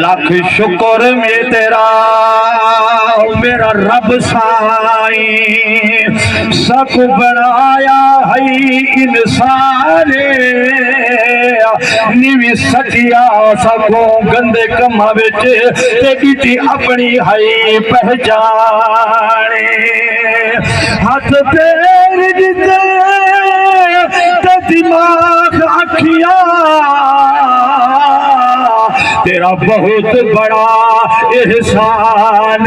لاکھ شکر میں تیرا میرا رب سائیں سک بنایا ہے انسان نیوی سچیا سکو گندے کما وچ تے کیتی اپنی ہے پہچان ہاتھ پیر جتے تے دماغ اکھیاں تیرا بہت بڑا احسان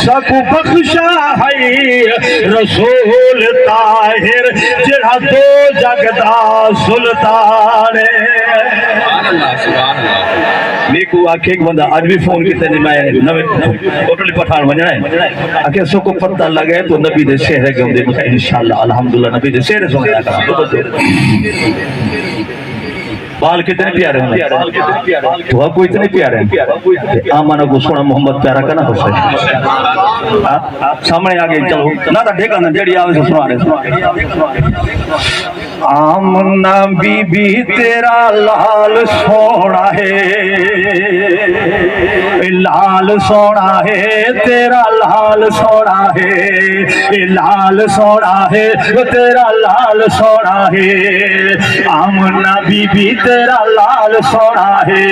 سکو بخشا ہے رسول طاہر جڑا دو جگ دا سلطان میکو آکھے ایک بندہ آج بھی فون کیتے نہیں میں نوے ٹوٹلی پٹھان بننا ہے آکھے سو کو پتہ لگے تو نبی دے شہر ہے گم دے انشاءاللہ الحمدللہ نبی دے شہر سنے لگا بال کتنے پیارے ہیں تو آپ کو اتنے پیارے ہیں آمانہ کو سونا محمد پیارا کا نہ ہو سکے سامنے آگے چلو نہ تھا ڈھیکا نہ جڑی آوے سے سنا رہے آمنہ بی بی تیرا لال سونا ہے لال سونا ہے تیرا لال سونا ہے لال سونا ہے تیرا لال سونا ہے آمنہ بی بی تیرا لال سونا ہے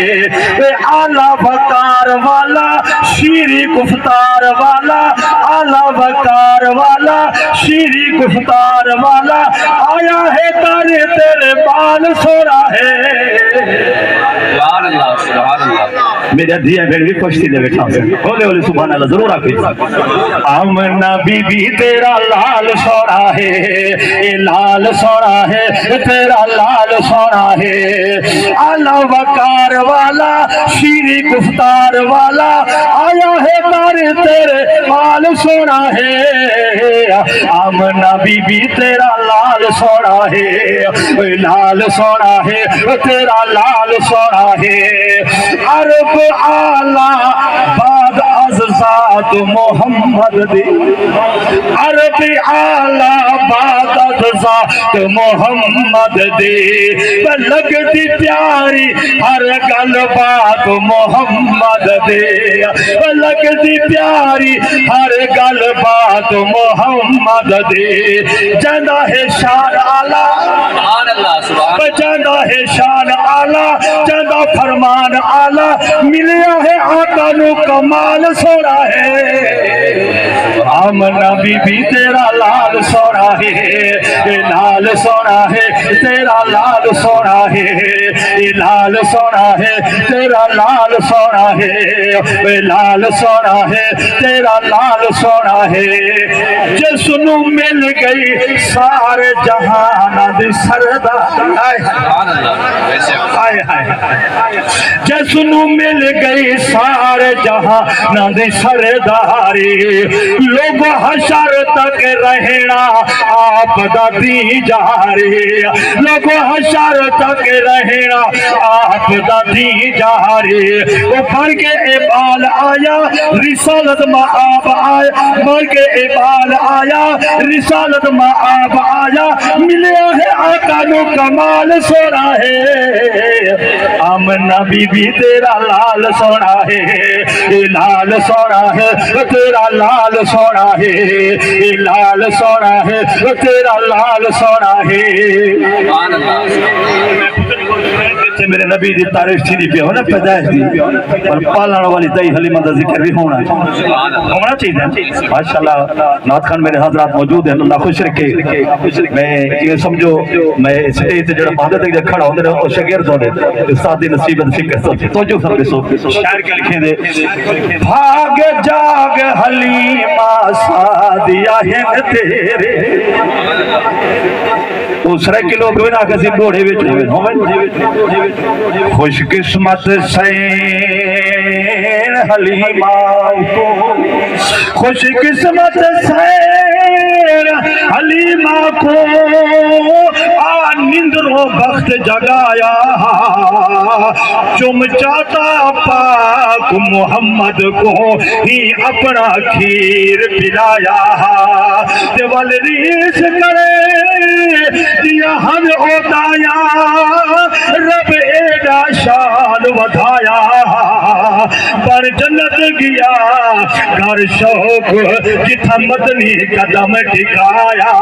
اعلیٰ وقار والا شیریں گفتار والا اعلیٰ وقار والا شیریں گفتار والا آیا ہے تارے تیرے بال سونا ہے سبحان اللہ سبحان اللہ میرے دھیا بھیڑ بھی خوشتی دے بیٹھا بولے بولے سبحان اللہ ضرور آکھیں آمنہ بی بی تیرا لال سونا ہے لال سونا ہے تیرا لال سونا ہے اعلیٰ وقار والا شیریں گفتار والا آیا ہے تارے تیرے بال سونا ہے آمنہ بی بی تیرا لال سونا ہے لال سونا ہے تیرا لال سونا ہے عرب آلہ بعد از ذات محمد دی عرب آلہ بعد از ذات محمد دی لگتی پیاری ہر گل بات محمد دے لگتی پیاری ہر گل بات محمد دے جانا ہے شان آلہ جانا ہے شان آلہ جانا فرمان آلہ ملیا ہے آقا نو کمال سونا ہے آمنہ بی بی تیرا لال سونا ہے لال سونا ہے تیرا لال سونا ہے لال سونا ہے تیرا لال سونا ہے لال سونا ہے تیرا لال سونا ہے جس نو مل گئی سارے جہان دی سردار جس نو مل گئی سارے جہان دی سرداری لوگ حشر تک رہنا آپ دا دی جاری لوگ حشر تک رہنا آپ دا دی جاری وہ پڑھ کے اقبال آیا رسالت میں آپ آیا پڑھ کے اقبال آیا رسالت میں آپ آیا ملیا ہے آقا نو کمال سونا ہے آمنہ بی بی تیرا لال سونا ہے لال سونا ہے تیرا لال سونا ہے لال سونا ہے تیرا لال سونا ہے میرے نبی دی تعریف تھی پہ ہونا پیدائش دی اور پالن والی دائی حلیمہ دا ذکر بھی ہونا چاہیے ماشاءاللہ نعت خان میرے حضرات موجود ہیں اللہ خوش رکھے میں یہ سمجھو میں اسٹیج تے جڑا بہادر تک کھڑا ہوندے نے او شاگرد ہوندے استاد دی نصیب فکر توجہ سمجھو سو شاعر کے لکھے دے بھاگ جاگ حلیمہ سادیہ ہند تیرے دوسرے کے لوگ بھی نہ کسی بوڑھے بچ خوش قسمت سین حلیمہ خوش قسمت سین حلیمہ کو نندرو بخت جگایا چم چاہتا پاک محمد کو ہی اپنا کھیر پلایا دیوال ریس کرے دیا ہم اوتایا رب ایڈا تیرا شان ودھایا پر جنت گیا گھر شوق جتھا مدنی قدم ٹکایا